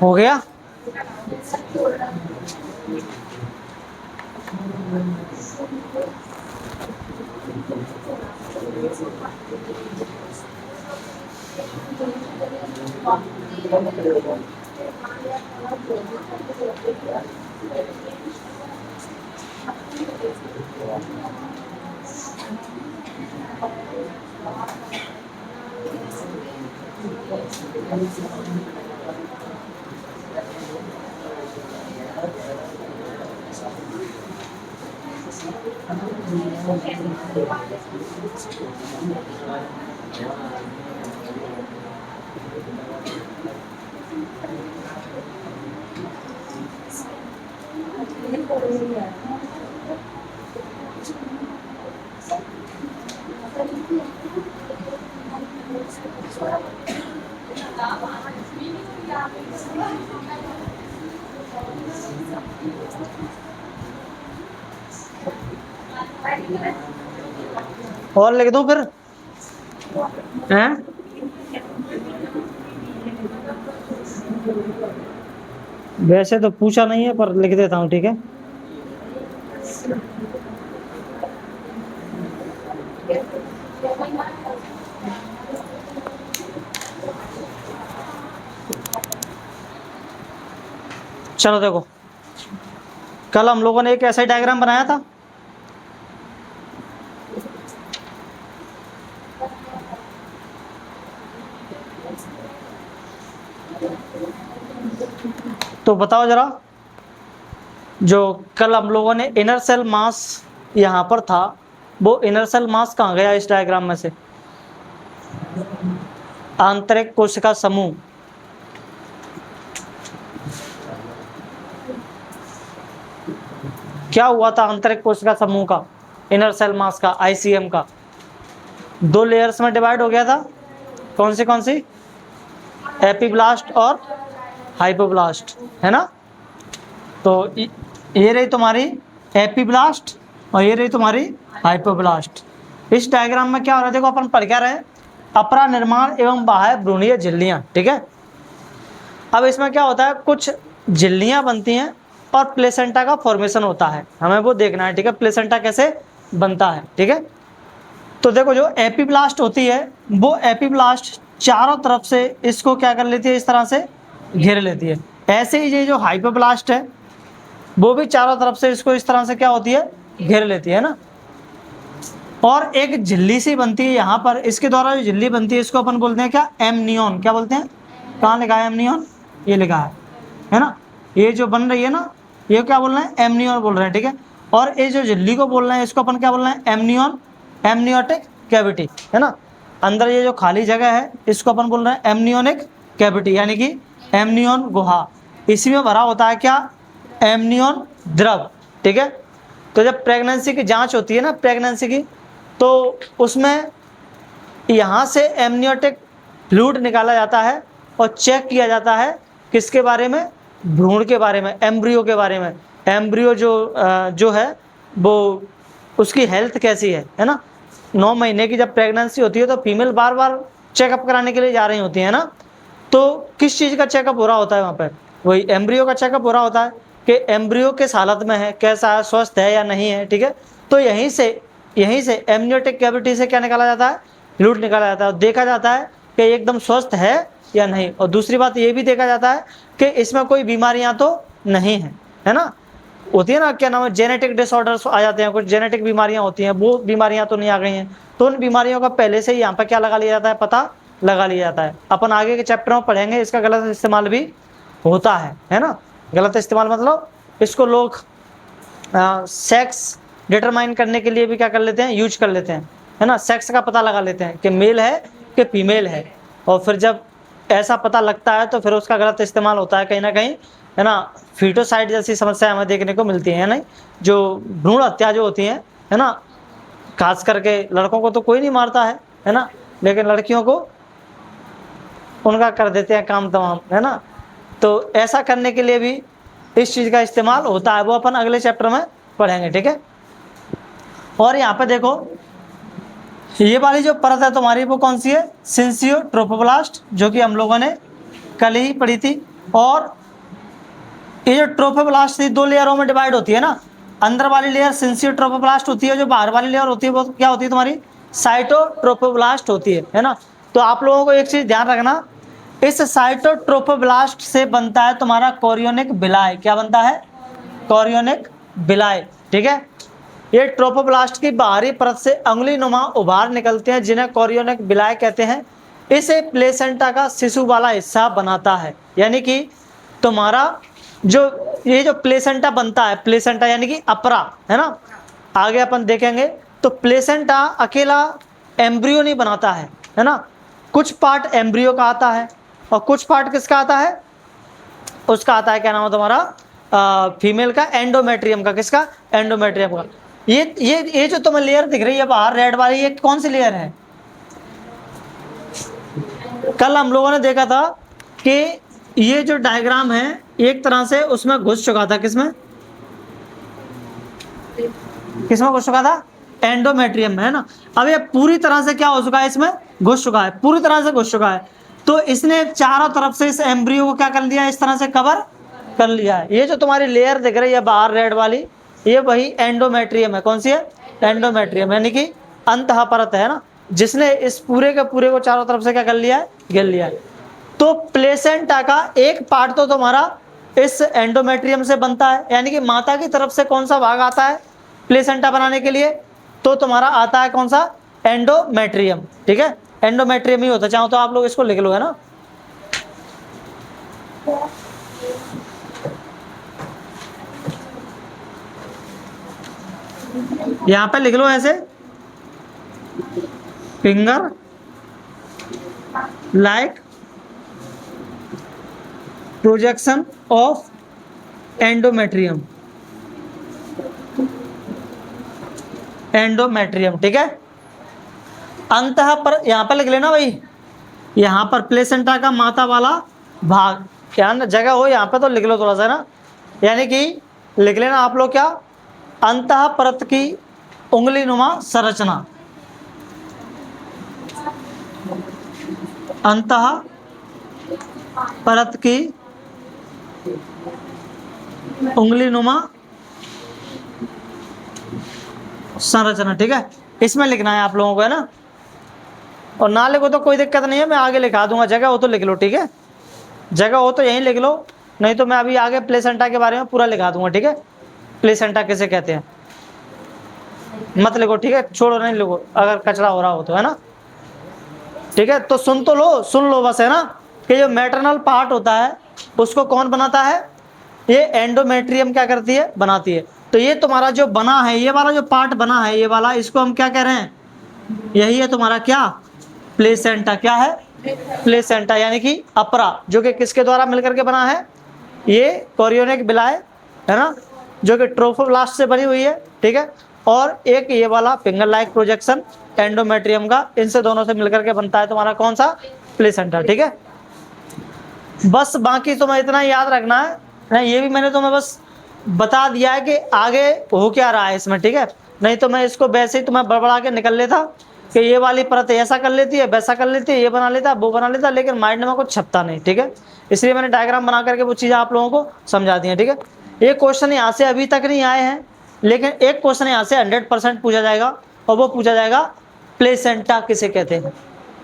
हो गया। और लिख दो फिर हैं? वैसे तो पूछा नहीं है पर लिख देता हूँ, ठीक है। चलो देखो, कल हम लोगों ने एक ऐसा डायग्राम बनाया था, तो बताओ जरा, जो कल हम लोगों ने इनर सेल मास यहाँ पर था, वो इनर सेल मास कहाँ गया इस डायग्राम में से? आंतरिक कोशिका समूह। क्या हुआ था आंतरिक कोशिका समूह का, इनर सेल मास का, आईसीएम का? दो लेयर्स में डिवाइड हो गया था। कौन सी? एपिब्लास्ट और हाइपोब्लास्ट, है ना। तो ये रही तुम्हारी एपिब्लास्ट और ये रही तुम्हारी हाइपोब्लास्ट। इस डायग्राम में क्या हो रहा है, देखो अपन पढ़ क्या रहे, अपरा निर्माण एवं बाह्य भ्रूणीय झिल्लियां, ठीक है। अब इसमें क्या होता है, कुछ झिल्लियां बनती हैं और प्लेसेंटा का फॉर्मेशन होता है, हमें वो देखना है, ठीक है, प्लेसेंटा कैसे बनता है, ठीक है। तो देखो, जो एपिब्लास्ट होती है वो एपिब्लास्ट चारों तरफ से इसको क्या कर लेती है, इस तरह से घेर लेती है। ऐसे ही ये जो हाइपोब्लास्ट है वो भी चारों तरफ से इसको इस तरह से क्या होती है, घेर लेती है ना। और एक झिल्ली सी बनती है यहाँ पर, इसके द्वारा जो झिल्ली बनती है इसको अपन बोलते हैं क्या, एमनियन। क्या बोलते हैं, कहाँ लिखा है एमनियन, ये लिखा है ना। ये जो बन रही है ना, ये क्या बोल रहे हैं, एमनियन बोल रहे हैं, ठीक है। और ये जो झिल्ली को बोल रहे हैं इसको अपन क्या बोल रहे हैं, एमनियन, एमनियोटिक कैविटी, है ना। अंदर ये जो खाली जगह है इसको अपन बोल रहे हैं एमनियोनिक कैविटी, यानी कि एमनियन गुहा। इसी में भरा होता है क्या, एमनियन द्रव, ठीक है। तो जब प्रेगनेंसी की जांच होती है ना, प्रेगनेंसी की, तो उसमें यहाँ से एमनियोटिक फ्लूइड निकाला जाता है और चेक किया जाता है किसके बारे में, भ्रूण के बारे में, एम्ब्रियो के बारे में। एम्ब्रियो जो है वो उसकी हेल्थ कैसी है ना। 9 महीने की जब प्रेगनेंसी होती है तो फीमेल बार बार चेकअप कराने के लिए जा रही होती है ना। तो किस चीज़ का चेकअप हो रहा होता है वहाँ पर, वही एम्ब्रियो का चेकअप हो रहा होता है कि एम्ब्रियो किस हालत में है, कैसा है, स्वस्थ है या नहीं है, ठीक है। तो यहीं से एमनियोटिक कैविटी से क्या निकाला जाता है, फ्लूइड निकाला जाता है और देखा जाता है कि एकदम स्वस्थ है या नहीं। और दूसरी बात ये भी देखा जाता है कि इसमें कोई बीमारियां तो नहीं है ना। होती है ना, क्या नाम है, जेनेटिक डिसऑर्डर्स आ जाते हैं, कुछ जेनेटिक बीमारियां होती हैं, वो बीमारियां तो नहीं आ गई हैं। तो उन बीमारियों का पहले से ही यहाँ पर क्या लगा लिया जाता है, पता लगा लिया जाता है। अपन आगे के चैप्टर में पढ़ेंगे, इसका गलत इस्तेमाल भी होता है ना। गलत इस्तेमाल मतलब इसको लोग सेक्स डिटरमाइन करने के लिए भी क्या कर लेते हैं, यूज कर लेते हैं, है ना। सेक्स का पता लगा लेते हैं कि मेल है कि फीमेल है, और फिर जब ऐसा पता लगता है तो फिर उसका गलत इस्तेमाल होता है कहीं ना कहीं, है ना। फीटोसाइड जैसी समस्या हमें देखने को मिलती है नहीं, जो भ्रूण हत्या जो होती है ना। खास करके लड़कों को तो कोई नहीं मारता है ना, लेकिन लड़कियों को उनका कर देते हैं काम तमाम, है ना। तो ऐसा करने के लिए भी इस चीज़ का इस्तेमाल होता है, वो अपन अगले चैप्टर में पढ़ेंगे, ठीक है। और यहाँ पे देखो, ये वाली जो परत है तुम्हारी वो कौन सी है, सिंसियो ट्रोपोब्लास्ट, जो कि हम लोगों ने कल ही पढ़ी थी, और ये जो ट्रोफोब्लास्ट थी 2 लेयरों में डिवाइड होती है ना, अंदर वाली लेयर सिंसियर ट्रोफोब्लास्ट होती है, जो बाहर वाली लेयर होती है वो क्या होती है तुम्हारी साइटोट्रोफोब्लास्ट होती है ना। तो आप लोगों को एक चीज ध्यान रखना, इस साइटोट्रोफोब्लास्ट से बनता है तुम्हारा कोरियोनिक विलाय। क्या बनता है? कोरियोनिक विलाय, ठीक है। ये ट्रोफोब्लास्ट की बाहरी परत से अंगुली नुमा उभार निकलते हैं जिन्हें कोरियोनिक विलाय कहते हैं। इसे प्लेसेंटा का शिशु वाला हिस्सा बनाता है। यानी कि तुम्हारा ये जो प्लेसेंटा बनता है, प्लेसेंटा यानी कि अपरा, है ना, आगे अपन देखेंगे। तो प्लेसेंटा अकेला एम्ब्रियो नहीं बनाता है ना, कुछ पार्ट एम्ब्रियो का आता है और कुछ पार्ट किसका आता है? उसका आता है, क्या नाम है तुम्हारा, फीमेल का एंडोमेट्रियम का। किसका? एंडोमेट्रियम का। ये जो तुम्हें लेयर दिख रही है बाहर रेड वाली, ये कौन सी लेयर है? कल हम लोगों ने देखा था कि ये जो डायग्राम है एक तरह से उसमें घुस चुका था। किसमें घुस चुका था? एंडोमेट्रियम में, है ना। अब ये पूरी तरह से क्या हो चुका है? इसमें घुस चुका है, पूरी तरह से घुस चुका है। तो इसने चारों तरफ से इस एम्ब्रियो को क्या कर लिया? इस तरह से कवर कर लिया है। ये जो तुम्हारी लेयर दिख रही है बाहर रेड वाली, ये वही एंडोमेट्रियम है। कौन सी है? एंडोमेट्रियम, यानी कि अंतः परत है ना, जिसने इस पूरे के पूरे को चारों तरफ से क्या कर लिया है? घेर लिया है। तो प्लेसेंटा का एक पार्ट तो तुम्हारा इस एंडोमेट्रियम से बनता है, यानी कि माता की तरफ से कौन सा भाग आता है प्लेसेंटा बनाने के लिए? तो तुम्हारा आता है कौन सा? एंडोमेट्रियम, ठीक है। एंडोमेट्रियम ही होता है, चाहो तो आप लोग इसको लिख लो, है ना। यहां पे लिख लो ऐसे, finger like projection of endometrium, endometrium, ठीक है। अंतः पर यहां पर लिख लेना भाई, यहां पर प्लेसेंटा का माता वाला भाग, क्या जगह हो यहां पे तो लिख लो थोड़ा सा ना, यानी कि लिख लेना आप लोग क्या? अंतः परत की उंगली नुमा संरचना, अंतः परत की उंगली नुमा संरचना, ठीक है। इसमें लिखना है आप लोगों को, है ना। और ना लिखो तो कोई दिक्कत नहीं है, मैं आगे लिखा दूंगा। जगह हो तो लिख लो, ठीक है। जगह हो तो यहीं लिख लो, नहीं तो मैं अभी आगे प्लेसेंटा के बारे में पूरा लिखा दूंगा, ठीक है। प्लेसेंटा किसे कहते हैं मत लिखो, ठीक है, छोड़ो, नहीं लिखो अगर कचरा हो रहा हो तो, है ना, ठीक है। तो सुन तो लो, सुन लो बस, है ना, कि जो मैटरनल पार्ट होता है उसको कौन बनाता है? ये एंडोमेट्रियम क्या करती है? बनाती है। तो ये तुम्हारा जो बना है, ये वाला जो पार्ट बना है, ये वाला, इसको हम क्या कह रहे हैं? यही है तुम्हारा क्या? प्लेसेंटा। क्या है? प्लेसेंटा, यानी कि अपरा, जो कि किसके द्वारा मिलकर के बना है? ये कोरियोनिक विलाय, है ना, जो कि ट्रोफोब्लास्ट से बनी हुई है, ठीक है। और एक ये वाला फिंगर लाइक प्रोजेक्शन एंडोमेट्रियम का, इनसे दोनों से मिलकर के बनता है तुम्हारा कौन सा? प्लेसेंटा, ठीक है। बस बाकी तुम्हें इतना याद रखना है, ये भी मैंने तुम्हें बस बता दिया है कि आगे हो क्या रहा है इसमें, ठीक है। नहीं तो मैं इसको वैसे ही तुम्हें बड़बड़ा के निकल लेता कि ये वाली परत ऐसा कर लेती है, वैसा कर लेती है, ये बना लेता, वो बना लेता, लेकिन माइंड में कुछ छपता नहीं, ठीक है। इसलिए मैंने डायग्राम बना करके वो चीज़ें आप लोगों को समझा दी हैं, ठीक है। एक क्वेश्चन यहाँ से अभी तक नहीं आए हैं, लेकिन एक क्वेश्चन यहाँ से 100% पूछा जाएगा, और वो पूछा जाएगा प्लेसेंटा किसे कहते हैं,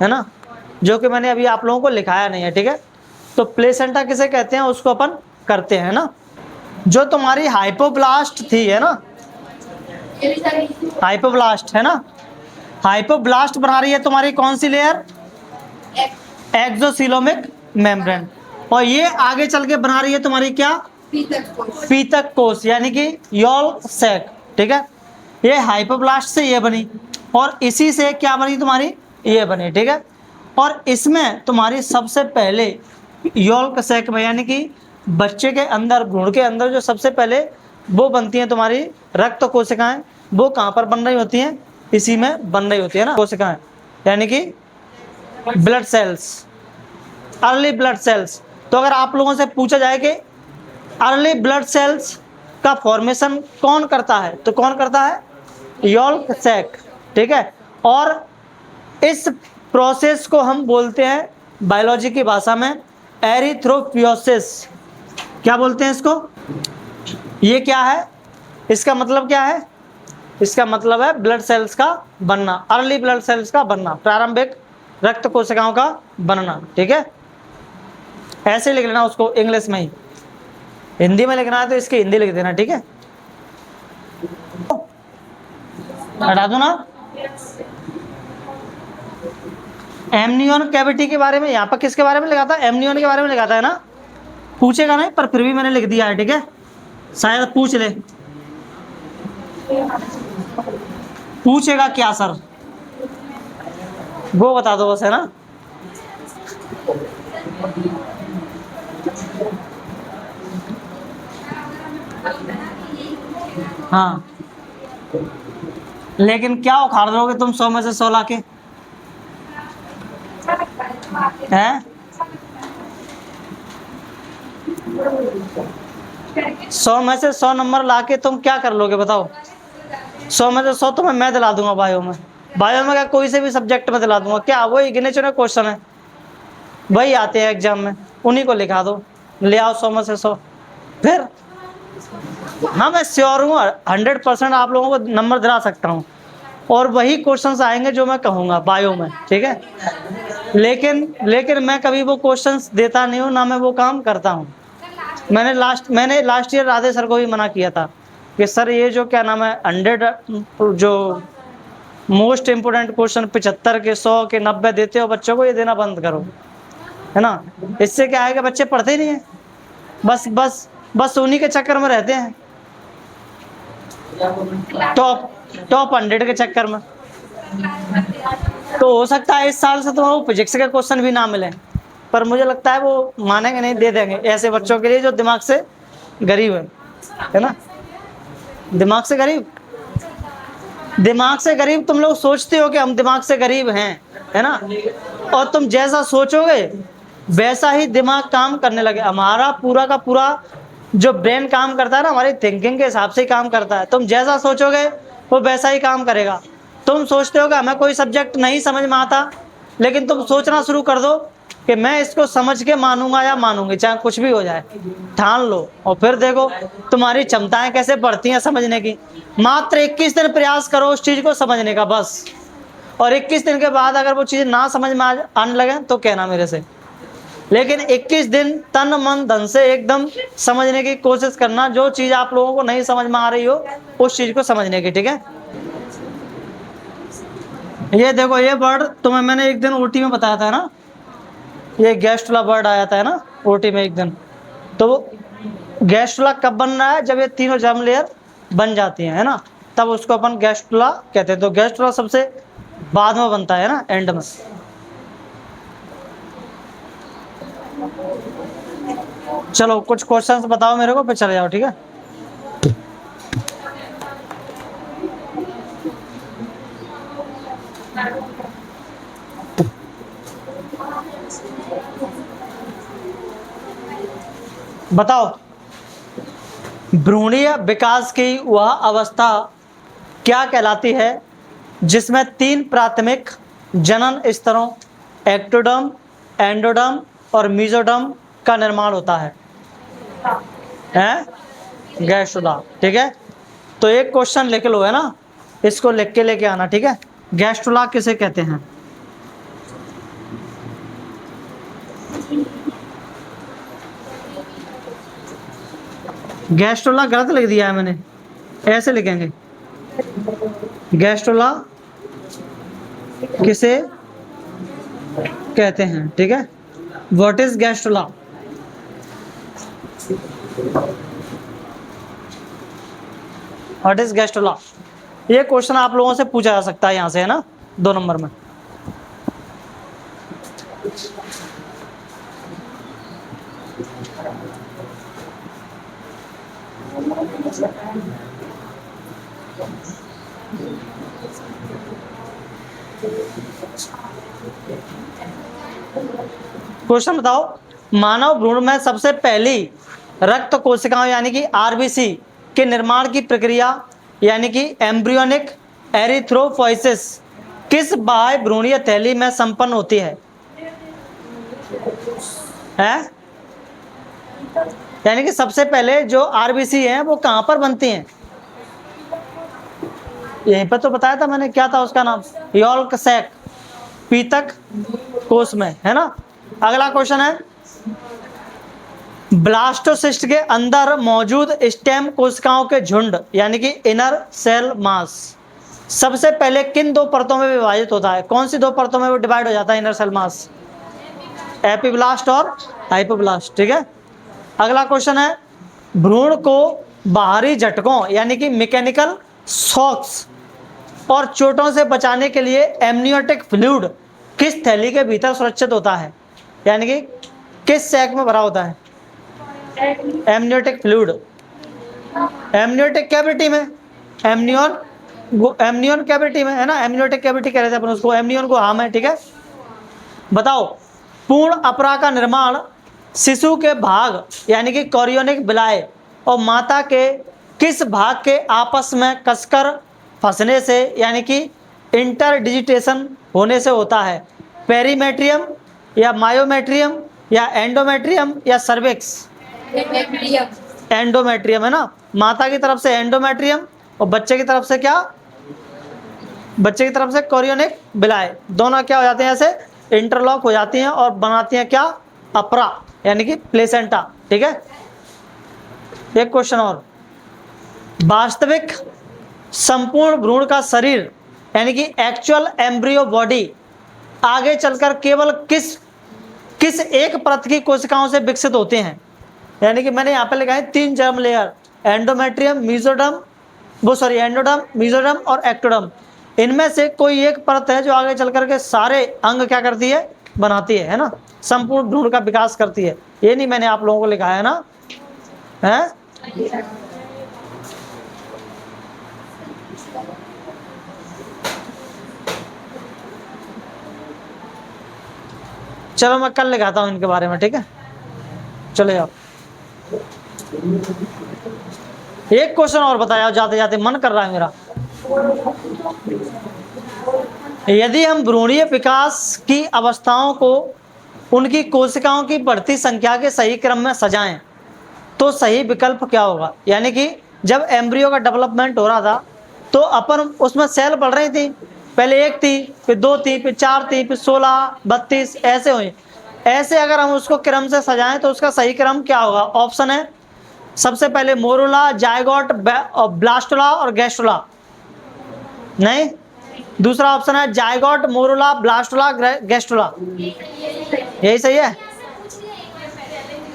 है ना, जो कि मैंने अभी आप लोगों को लिखाया नहीं है, ठीक है। तो प्लेसेंटा किसे कहते हैं उसको अपन करते हैं ना। जो तुम्हारी हाइपोब्लास्ट थी, है ना, हाइपोब्लास्ट, है ना, हाइपोब्लास्ट बना रही है तुम्हारी कौन सी लेयर? एक्सोसिलोमिक मेम्ब्रेन। और ये आगे चल के बना रही है तुम्हारी क्या? पीतक कोश, यानी कि यॉल्क सैक, ठीक है। ये हाइपोब्लास्ट से ये बनी, और इसी से क्या बनी तुम्हारी? ये बनी, ठीक है। और इसमें तुम्हारी सबसे पहले यॉल्क सैक में, यानी कि बच्चे के अंदर, भ्रूण के अंदर जो सबसे पहले वो बनती हैं तुम्हारी रक्त कोशिकाएं, वो कहाँ पर बन रही होती हैं? इसी में बन रही होती है ना कोशिकाएं, यानी कि blood cells, early blood cells. तो अगर आप लोगों से पूछा जाए कि अर्ली ब्लड सेल्स का फॉर्मेशन कौन करता है, तो कौन करता है? यॉल्क सैक, ठीक है। और इस प्रोसेस को हम बोलते हैं बायोलॉजी की भाषा में एरिथ्रोपियोसिस। क्या बोलते हैं इसको? ये क्या है? इसका मतलब क्या है? इसका मतलब है ब्लड सेल्स का बनना, अर्ली ब्लड सेल्स का बनना, प्रारंभिक रक्त कोशिकाओं का बनना। ठीक है, ऐसे लिख लेना उसको इंग्लिश में ही, हिंदी में लिखना है तो इसकी हिंदी लिख देना। ठीक है, हटा दो ना। एमनियन कैविटी के बारे में यहाँ पर किसके बारे में लिखा था? एमनियन के बारे में लिखा था, है ना? पूछेगा नहीं, पर फिर भी मैंने लिख दिया है। ठीक है, शायद पूछ ले, पूछेगा क्या सर, वो बता दो बस, है ना? हाँ, लेकिन क्या उखाड़ दोगे तुम 100 में से 100 लाके? हैं? 100 में से 100 नंबर लाके तुम क्या कर लोगे बताओ? 100 में से 100 तुम्हें मैं दिला दूंगा बायो में। बायो में क्या, कोई से भी सब्जेक्ट में दिला दूंगा। क्या वही गिने चुने क्वेश्चन है, वही आते हैं एग्जाम में, उन्हीं को लिखा दो, ले आओ 100 में से 100। फिर हाँ, मैं श्योर हूँ 100% आप लोगों को नंबर दिला सकता हूँ, और वही क्वेश्चंस आएंगे जो मैं कहूँगा बायो में। ठीक है, लेकिन मैं कभी वो क्वेश्चंस देता नहीं हूँ, ना मैं वो काम करता हूँ। मैंने लास्ट ईयर राधे सर को भी मना किया था कि सर ये जो क्या नाम है 100 जो मोस्ट इम्पोर्टेंट क्वेश्चन 75 के 100 के 90 देते हो बच्चों को, ये देना बंद करो, है ना? इससे क्या है कि बच्चे पढ़ते ही नहीं है, बस उन्हीं के चक्कर में रहते हैं, टॉप 100 के चक्कर में। तो हो सकता है इस साल से तो वो फिजिक्स के क्वेश्चन भी ना मिले, पर मुझे लगता है वो मानेंगे नहीं, दे देंगे ऐसे बच्चों के लिए जो दिमाग से गरीब है ना? दिमाग से गरीब तुम लोग सोचते हो कि हम दिमाग से गरीब हैं, है ना? और तुम जैसा सोचोगे वैसा ही दिमाग काम करने लगे। हमारा पूरा का पूरा जो ब्रेन काम करता है ना, हमारी थिंकिंग के हिसाब से ही काम करता है। तुम जैसा सोचोगे वो वैसा ही काम करेगा। तुम सोचते हो कि हमें कोई सब्जेक्ट नहीं समझ में आता, लेकिन तुम सोचना शुरू कर दो कि मैं इसको समझ के मानूंगा या मानूंगी, चाहे कुछ भी हो जाए, ठान लो, और फिर देखो तुम्हारी क्षमताएं कैसे बढ़ती हैं समझने की। मात्र 21 दिन प्रयास करो उस चीज को समझने का बस, और 21 दिन के बाद अगर वो चीज ना समझ में आने लगे तो कहना मेरे से। लेकिन 21 दिन तन मन धन से एकदम समझने की कोशिश करना, जो चीज आप लोगों को नहीं समझ में आ रही हो उस चीज को समझने की। ठीक है, ये देखो, ये वर्ड तुम्हें मैंने एक दिन ओटी में बताया था ना, ये गैस्ट्रुला वर्ड आया था, है ना, ओटी में एक दिन। तो गैस्ट्रुला कब बन रहा है? जब ये तीनों जर्म लेयर बन जाती हैं, है ना, तब उसको अपन गैस्ट्रुला कहते हैं। तो गैस्ट्रुला सबसे बाद में बनता है ना, एंड में। चलो कुछ क्वेश्चंस बताओ मेरे को, फिर चले जाओ। ठीक है, बताओ। भ्रूणीय विकास की वह अवस्था क्या कहलाती है जिसमें 3 प्राथमिक जनन स्तरों एक्टोडर्म, एंडोडर्म और मीजोडर्म का निर्माण होता है? गैस्ट्रुला। ठीक है, तो एक क्वेश्चन लिख लो, है ना, इसको लिख के लेके आना। ठीक है, गैस्ट्रुला किसे कहते हैं? गैस्ट्रुला गलत लिख दिया है मैंने, ऐसे लिखेंगे, गैस्ट्रुला किसे कहते हैं? ठीक है, what is gastrula? What is gastrula? ये क्वेश्चन आप लोगों से पूछा जा सकता है यहां से, है ना, 2 नंबर में। क्वेश्चन बताओ, मानव भ्रूण में सबसे पहली रक्त कोशिकाओं यानी कि आरबीसी के निर्माण की प्रक्रिया यानी कि एम्ब्रियोनिक एरिथ्रोपोइसिस किस बाह्य भ्रूणीय थैली में संपन्न होती है? है? यानी कि सबसे पहले जो आरबीसी है वो कहां पर बनती हैं? यहीं पर तो बताया था मैंने, क्या था उसका नाम? यॉल्क सैक, पीतक कोष में, है ना। अगला क्वेश्चन है, ब्लास्टोसिस्ट के अंदर मौजूद स्टेम कोशिकाओं के झुंड यानी कि इनर सेल मास सबसे पहले किन दो परतों में विभाजित होता है? कौन सी दो परतों में वो डिवाइड हो जाता है इनर सेल मास? एपिब्लास्ट और हाइपोब्लास्ट, ठीक है। अगला क्वेश्चन है, भ्रूण को बाहरी झटकों यानी कि मैकेनिकल शॉक्स और चोटों से बचाने के लिए एमनियोटिक फ्लूइड किस थैली के भीतर सुरक्षित होता है? यानी कि किस सैक में भरा होता है? एमनियोटिक फ्लूइड एमनियोटिक कैविटी में, एमनियन कैविटी में, है ना। एमनियोटिक कैविटी कह रहे थे अपन उसको, एमनियन को हाम है, ठीक है। बताओ, पूर्ण अपरा का निर्माण शिशु के भाग यानी कि कोरियोनिक विलाय और माता के किस भाग के आपस में कसकर फंसने से यानी कि इंटरडिजिटेशन होने से होता है? पेरीमेट्रियम या मायोमेट्रियम या एंडोमेट्रियम या सर्विक्स? एंडोमेट्रियम, है ना। माता की तरफ से एंडोमेट्रियम और बच्चे की तरफ से क्या? बच्चे की तरफ से कोरियोनिक विलाय। दोनों क्या हो जाते हैं? ऐसे इंटरलॉक हो जाती हैं और बनाती हैं क्या? अपरा यानी कि प्लेसेंटा, ठीक है। एक क्वेश्चन और, वास्तविक संपूर्ण भ्रूण का शरीर यानी कि एक्चुअल एम्ब्रियो बॉडी आगे चलकर केवल किस एक परत की कोशिकाओं से विकसित होते हैं? यानी कि मैंने यहाँ पे लिखा है 3 germ layer, endometrium, mesoderm, endoderm, mesoderm और एक्टोडर्म। इनमें से कोई एक परत है जो आगे चल करके सारे अंग क्या करती है? बनाती है ना। संपूर्ण भ्रूण का विकास करती है। ये नहीं मैंने आप लोगों को लिखा है ना, है? चलो मैं कल लिखाता हूं इनके बारे में, ठीक है। चले जाओ, एक क्वेश्चन और बताया जाते जाते, मन कर रहा है मेरा। यदि हम भ्रूणीय विकास की अवस्थाओं को उनकी कोशिकाओं की बढ़ती संख्या के सही क्रम में सजाएं तो सही विकल्प क्या होगा? यानी कि जब एम्ब्रियो का डेवलपमेंट हो रहा था तो अपन उसमें सेल बढ़ रही थी, पहले 1 थी, फिर 2 थी, फिर 4 थी, फिर 16, 32 ऐसे हुई। ऐसे अगर हम उसको क्रम से सजाएं तो उसका सही क्रम क्या होगा? ऑप्शन है, सबसे पहले मोरुला, जायगोट, ब्लास्टुला और गैस्ट्रुला। नहीं, दूसरा ऑप्शन है जायगोट, मोरुला, ब्लास्टुला, गैस्ट्रुला। यही सही है?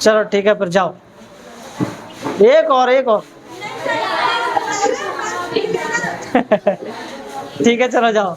चलो ठीक है, फिर जाओ, एक और ठीक है, चलो जाओ।